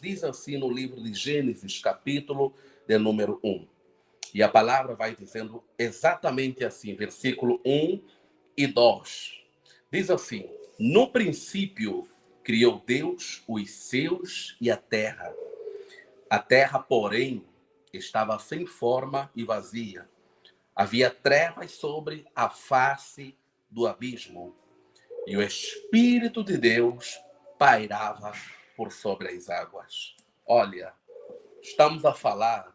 Diz assim no livro de Gênesis, capítulo de número 1. E a palavra vai dizendo exatamente assim, versículo 1 e 2. Diz assim: no princípio criou Deus os céus e a terra. A terra, porém, estava sem forma e vazia. Havia trevas sobre a face do abismo. E o Espírito de Deus pairava por sobre as águas. Olha, estamos a falar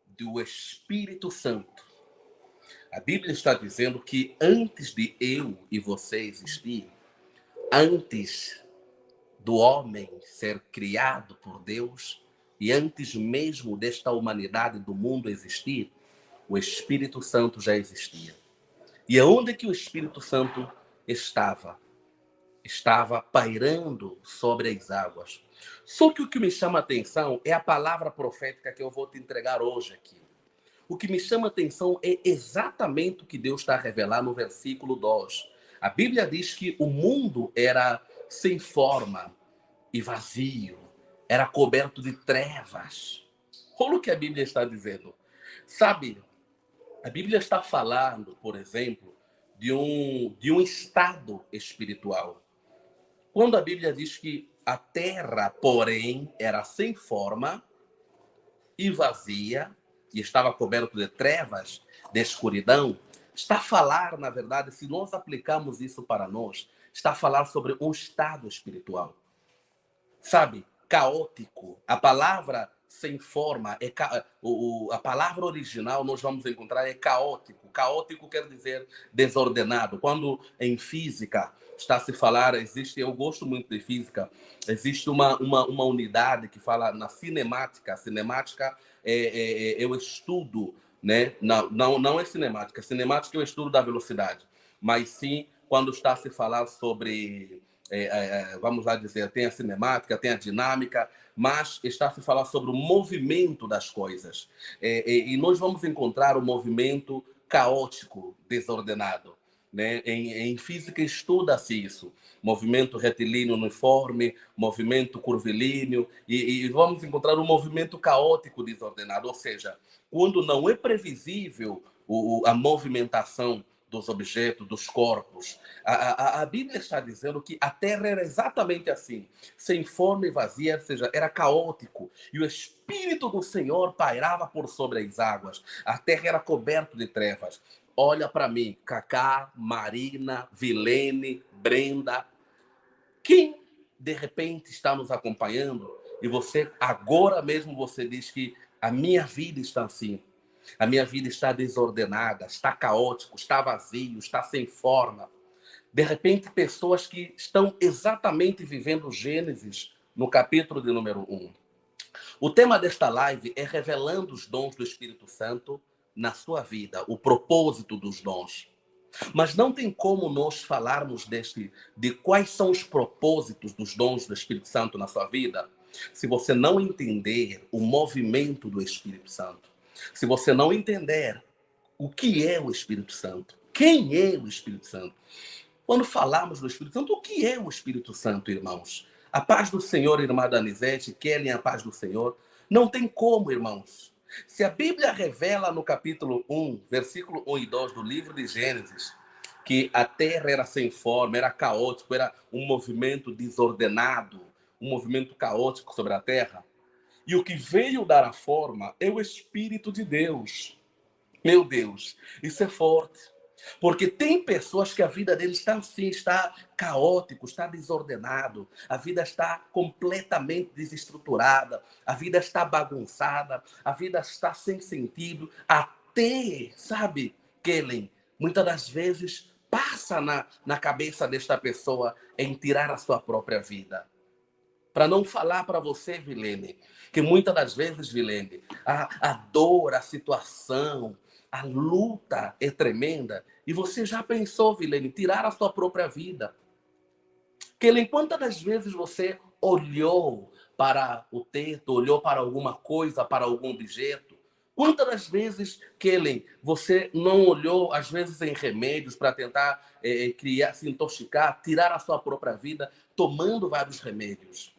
do Espírito Santo. A Bíblia está dizendo que antes de eu e você existir, antes do homem ser criado por Deus e antes mesmo desta humanidade, do mundo existir, o Espírito Santo já existia. E aonde que o Espírito Santo estava? Estava pairando sobre as águas. Só que o que me chama a atenção é a palavra profética que eu vou te entregar hoje aqui. O que me chama a atenção é exatamente o que Deus está a revelar no versículo 2. A Bíblia diz que o mundo era sem forma e vazio, era coberto de trevas. Olha o que a Bíblia está dizendo. Sabe, a Bíblia está falando, por exemplo, de um estado espiritual. Quando a Bíblia diz que a terra, porém, era sem forma e vazia, e estava coberto de trevas, de escuridão, está a falar, na verdade, se nós aplicarmos isso para nós, está a falar sobre um estado espiritual. Sabe, caótico. A palavra sem forma, a palavra original nós vamos encontrar é caótico. Caótico quer dizer desordenado. Quando em física está a se falar, existe, eu gosto muito de física, existe uma unidade que fala na cinemática. A cinemática é o estudo, né? Não é cinemática. Cinemática é o estudo da velocidade, mas sim quando está a se falar sobre vamos lá dizer, tem a cinemática, tem a dinâmica, mas está a se falar sobre o movimento das coisas. E nós vamos encontrar o movimento caótico, desordenado. Né? Em física estuda-se isso. Movimento retilíneo uniforme, movimento curvilíneo, e vamos encontrar um movimento caótico desordenado, ou seja, quando não é previsível a movimentação dos objetos, dos corpos. A Bíblia está dizendo que a terra era exatamente assim, sem forma e vazia, ou seja, era caótico. E o Espírito do Senhor pairava por sobre as águas. A terra era coberta de trevas. Olha para mim, Cacá, Marina, Vilene, Brenda. Quem de repente está nos acompanhando e você, agora mesmo você diz que a minha vida está assim. A minha vida está desordenada, está caótico, está vazio, está sem forma. De repente, pessoas que estão exatamente vivendo Gênesis no capítulo de número 1. O tema desta live é revelando os dons do Espírito Santo na sua vida, o propósito dos dons. Mas não tem como nós falarmos de quais são os propósitos dos dons do Espírito Santo na sua vida, se você não entender o movimento do Espírito Santo. Se você não entender o que é o Espírito Santo, quem é o Espírito Santo. Quando falamos do Espírito Santo, o que é o Espírito Santo, irmãos? A paz do Senhor, irmã Danizete, querem a paz do Senhor? Não tem como, irmãos. Se a Bíblia revela no capítulo 1, versículo 1 e 2 do livro de Gênesis, que a terra era sem forma, era caótico, era um movimento desordenado, um movimento caótico sobre a terra, e o que veio dar a forma é o Espírito de Deus. Meu Deus, isso é forte. Porque tem pessoas que a vida deles está assim, está caótico, está desordenado, a vida está completamente desestruturada, a vida está bagunçada, a vida está sem sentido, até, sabe, Kellen, muitas das vezes passa na cabeça desta pessoa em tirar a sua própria vida. Para não falar para você, Vilene, que muitas das vezes, Vilene, a dor, a situação, a luta é tremenda. E você já pensou, Vilene, tirar a sua própria vida? Que quantas das vezes você olhou para o teto, olhou para alguma coisa, para algum objeto? Quantas das vezes, Kellen, você não olhou, às vezes, em remédios para tentar criar, se intoxicar, tirar a sua própria vida, tomando vários remédios?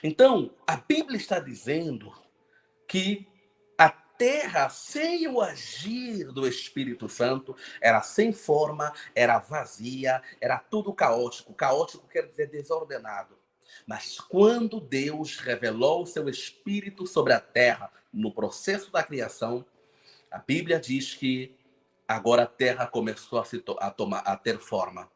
Então, a Bíblia está dizendo que a terra, sem o agir do Espírito Santo, era sem forma, era vazia, era tudo caótico. Caótico quer dizer desordenado. Mas quando Deus revelou o seu Espírito sobre a terra, no processo da criação, a Bíblia diz que agora a terra começou a ter forma.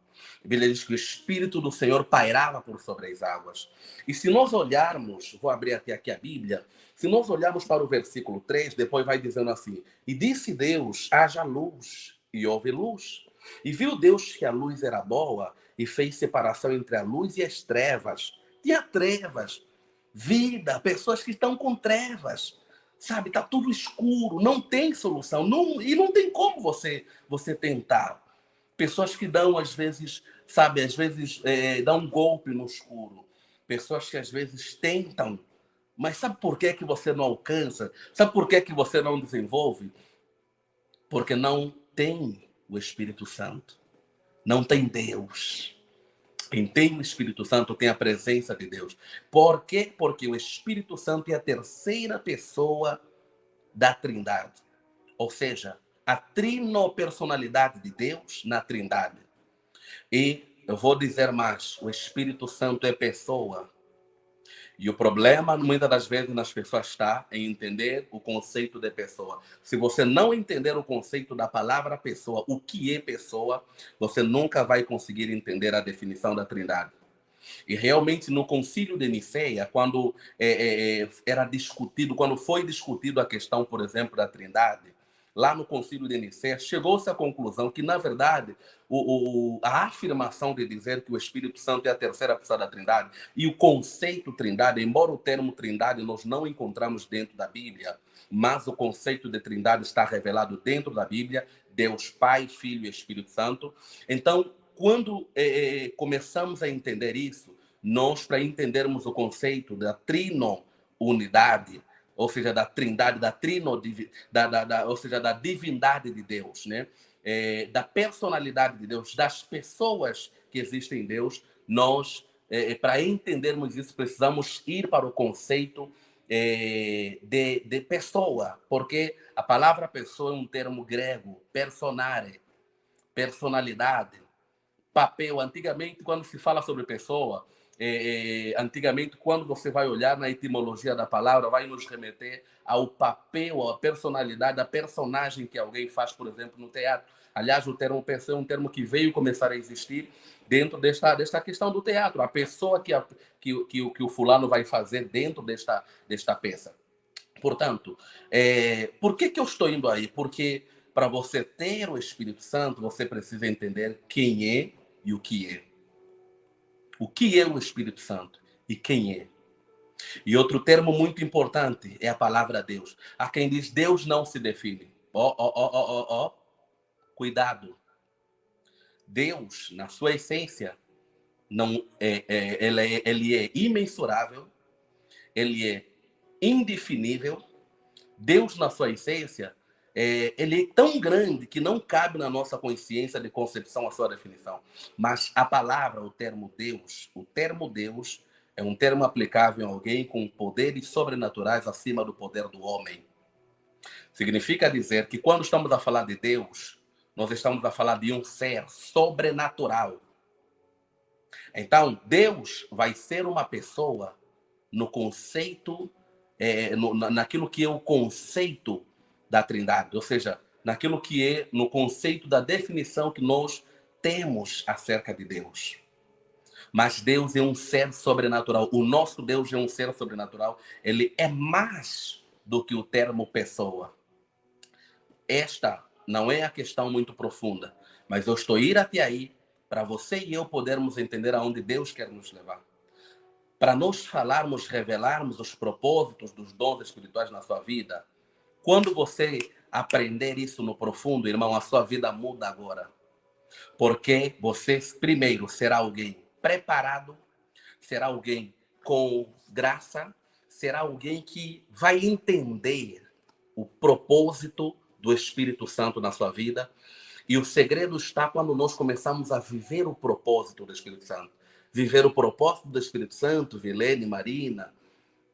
A Bíblia diz que o Espírito do Senhor pairava por sobre as águas. E se nós olharmos, vou abrir até aqui a Bíblia, se nós olharmos para o versículo 3, depois vai dizendo assim: E disse Deus, haja luz, e houve luz. E viu Deus que a luz era boa, e fez separação entre a luz e as trevas. Tinha trevas, vida, pessoas que estão com trevas. Sabe, tá tudo escuro, não tem solução, e não tem como você tentar. Pessoas que dão, às vezes, sabe, às vezes dão um golpe no escuro. Pessoas que às vezes tentam, mas sabe por que que você não alcança? Sabe por que que você não desenvolve? Porque não tem o Espírito Santo, não tem Deus. Quem tem o Espírito Santo tem a presença de Deus. Por quê? Porque o Espírito Santo é a terceira pessoa da Trindade. Ou seja, a trinopersonalidade de Deus na Trindade. E eu vou dizer mais, o Espírito Santo é pessoa. E o problema, muitas das vezes, nas pessoas está em entender o conceito de pessoa. Se você não entender o conceito da palavra pessoa, o que é pessoa, você nunca vai conseguir entender a definição da Trindade. E realmente no Concílio de Nicéia, quando era discutido, quando foi discutido a questão, por exemplo, da Trindade, lá no Concílio de Nicéia, chegou-se à conclusão que, na verdade, a afirmação de dizer que o Espírito Santo é a terceira pessoa da Trindade e o conceito Trindade, embora o termo Trindade nós não encontramos dentro da Bíblia, mas o conceito de Trindade está revelado dentro da Bíblia, Deus Pai, Filho e Espírito Santo. Então, quando começamos a entender isso, nós, para entendermos o conceito da trino-unidade, ou seja, da trindade, ou seja, da divindade de Deus, né? Da personalidade de Deus, das pessoas que existem em Deus, nós, para entendermos isso, precisamos ir para o conceito de pessoa, porque a palavra pessoa é um termo grego, personare, personalidade, papel. Antigamente, quando se fala sobre pessoa, antigamente, quando você vai olhar na etimologia da palavra, vai nos remeter ao papel, à personalidade, à personagem que alguém faz, por exemplo, no teatro. Aliás, o termo pessoa é um termo que veio começar a existir dentro desta questão do teatro. A pessoa que o fulano vai fazer dentro desta peça. Portanto, por que eu estou indo aí? Porque para você ter o Espírito Santo, você precisa entender quem é e o que é. O que é o Espírito Santo e quem é. E outro termo muito importante é a palavra Deus. Há quem diz Deus não se define. Cuidado. Deus, na sua essência, não ele é imensurável, ele é indefinível. Deus, na sua essência, ele é tão grande que não cabe na nossa consciência de concepção a sua definição. Mas a palavra, o termo Deus é um termo aplicável a alguém com poderes sobrenaturais acima do poder do homem. Significa dizer que quando estamos a falar de Deus, nós estamos a falar de um ser sobrenatural. Então, Deus vai ser uma pessoa no conceito, naquilo que é o conceito da Trindade, ou seja, naquilo que é no conceito da definição que nós temos acerca de Deus. Mas Deus é um ser sobrenatural. O nosso Deus é um ser sobrenatural. Ele é mais do que o termo pessoa. Esta não é a questão muito profunda, mas eu estou indo até aí para você e eu podermos entender aonde Deus quer nos levar. Para nós falarmos, revelarmos os propósitos dos dons espirituais na sua vida, quando você aprender isso no profundo, irmão, a sua vida muda agora. Porque você, primeiro, será alguém preparado, será alguém com graça, será alguém que vai entender o propósito do Espírito Santo na sua vida. E o segredo está quando nós começamos a viver o propósito do Espírito Santo. Viver o propósito do Espírito Santo, Vilene, Marina,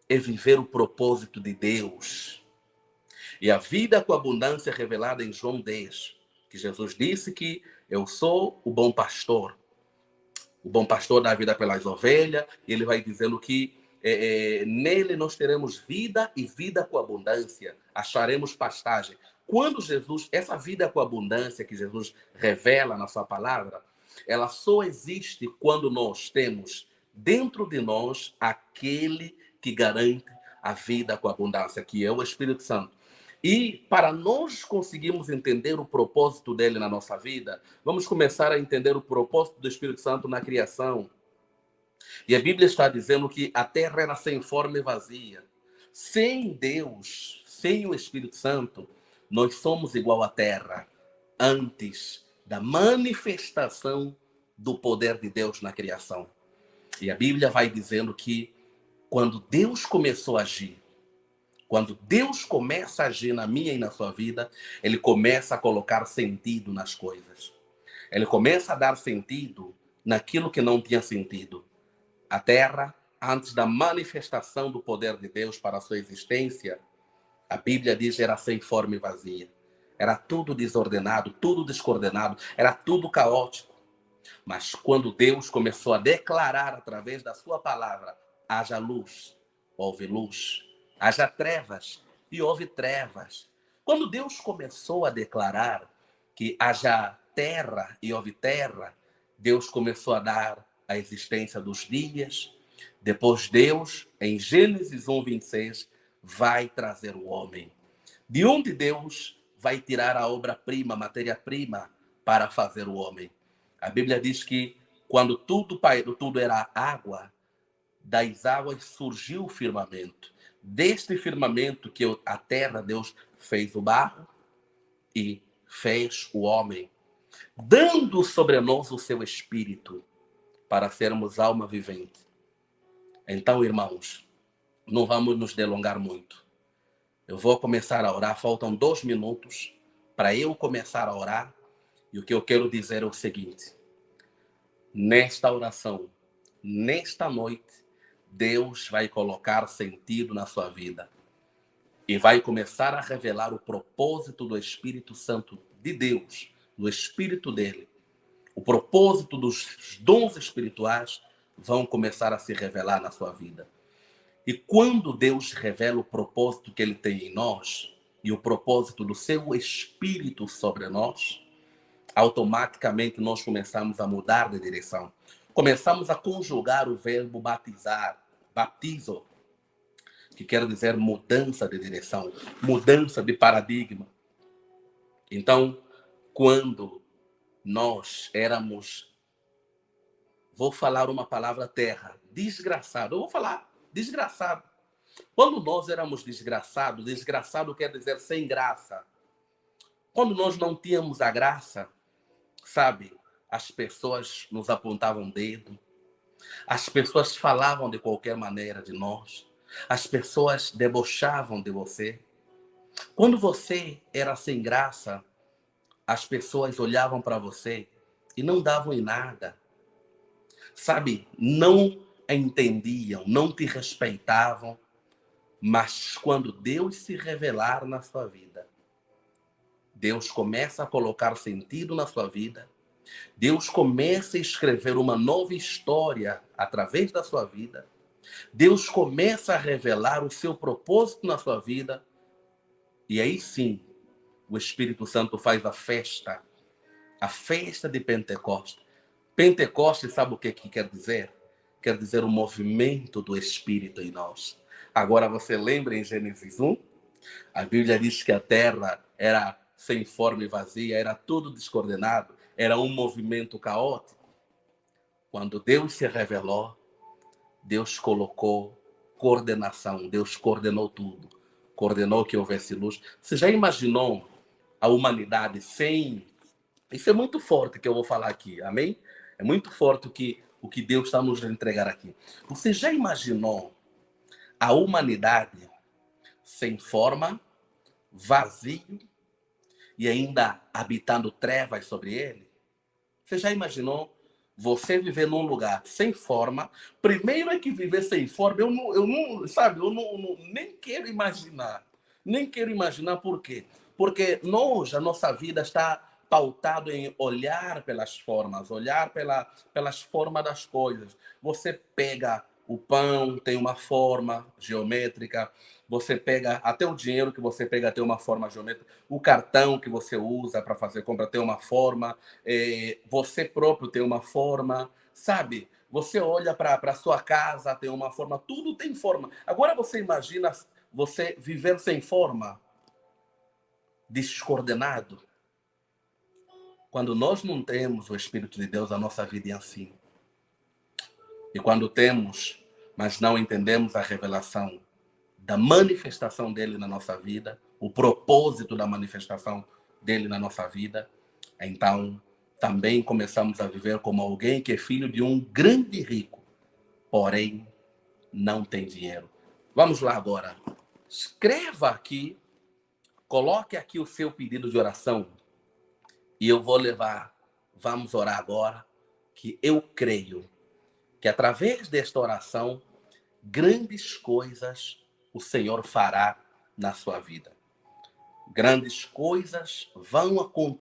é viver o propósito de Deus. E a vida com abundância revelada em João 10, que Jesus disse que eu sou o bom pastor. O bom pastor dá a vida pelas ovelhas, e ele vai dizendo que nele nós teremos vida e vida com abundância, acharemos pastagem. Quando Jesus, essa vida com abundância que Jesus revela na sua palavra, ela só existe quando nós temos dentro de nós aquele que garante a vida com abundância, que é o Espírito Santo. E para nós conseguirmos entender o propósito dele na nossa vida, vamos começar a entender o propósito do Espírito Santo na criação. E a Bíblia está dizendo que a terra era sem forma e vazia. Sem Deus, sem o Espírito Santo, nós somos igual à terra antes da manifestação do poder de Deus na criação. E a Bíblia vai dizendo que quando Deus começou a agir, quando Deus começa a agir na minha e na sua vida, ele começa a colocar sentido nas coisas. Ele começa a dar sentido naquilo que não tinha sentido. A terra, antes da manifestação do poder de Deus para a sua existência, a Bíblia diz era sem forma e vazia. Era tudo desordenado, tudo descoordenado, era tudo caótico. Mas quando Deus começou a declarar através da sua palavra, haja luz, houve luz. Haja trevas, e houve trevas. Quando Deus começou a declarar que haja terra e houve terra, Deus começou a dar a existência dos dias. Depois Deus, em Gênesis 1:26, vai trazer o homem. De onde Deus vai tirar a obra-prima, a matéria-prima, para fazer o homem? A Bíblia diz que quando tudo era água, das águas surgiu o firmamento. Deste firmamento que a terra, Deus fez o barro e fez o homem, dando sobre nós o seu espírito para sermos alma vivente. Então, irmãos, não vamos nos delongar muito. Eu vou começar a orar, faltam 2 minutos para eu começar a orar, e o que eu quero dizer é o seguinte: nesta oração, nesta noite, Deus vai colocar sentido na sua vida e vai começar a revelar o propósito do Espírito Santo de Deus, do Espírito dele. O propósito dos dons espirituais vão começar a se revelar na sua vida. E quando Deus revela o propósito que ele tem em nós e o propósito do seu Espírito sobre nós, automaticamente nós começamos a mudar de direção. Começamos a conjugar o verbo batizar, baptizo, que quer dizer mudança de direção, mudança de paradigma. Então, quando nós éramos, vou falar uma palavra terra, desgraçado, eu vou falar desgraçado. Quando nós éramos desgraçados, desgraçado quer dizer sem graça. Quando nós não tínhamos a graça, sabe, as pessoas nos apontavam o dedo, as pessoas falavam de qualquer maneira de nós, as pessoas debochavam de você. Quando você era sem graça, as pessoas olhavam para você e não davam em nada. Sabe, não entendiam, não te respeitavam. Mas quando Deus se revelar na sua vida, Deus começa a colocar sentido na sua vida, Deus começa a escrever uma nova história através da sua vida, Deus começa a revelar o seu propósito na sua vida, e aí sim, o Espírito Santo faz a festa de Pentecostes. Pentecostes, sabe o que quer dizer? Quer dizer o movimento do Espírito em nós. Agora você lembra em Gênesis 1? A Bíblia diz que a terra era sem forma e vazia, era tudo descoordenado, era um movimento caótico. Quando Deus se revelou, Deus colocou coordenação, Deus coordenou tudo. Coordenou que houvesse luz. Você já imaginou a humanidade sem... Isso é muito forte que eu vou falar aqui, amém? É muito forte o que Deus está nos entregar aqui. Você já imaginou a humanidade sem forma, vazio e ainda habitando trevas sobre ele? Você já imaginou você viver num lugar sem forma, primeiro é que viver sem forma, eu não, nem quero imaginar. Nem quero imaginar por quê. Porque a nossa vida está pautado em olhar pelas formas, olhar pelas formas das coisas. Você pega o pão, tem uma forma geométrica, você pega até o dinheiro que você pega tem uma forma geométrica, o cartão que você usa para fazer compra tem uma forma, você próprio tem uma forma, sabe? Você olha para a sua casa, tem uma forma, tudo tem forma. Agora você imagina você viver sem forma, descoordenado. Quando nós não temos o Espírito de Deus, a nossa vida é assim. E quando temos, mas não entendemos a revelação da manifestação dele na nossa vida, o propósito da manifestação dele na nossa vida, então também começamos a viver como alguém que é filho de um grande rico, porém não tem dinheiro. Vamos lá agora. Escreva aqui, coloque aqui o seu pedido de oração e eu vou levar. Vamos orar agora, que eu creio que através desta oração, grandes coisas o Senhor fará na sua vida. Grandes coisas vão acontecer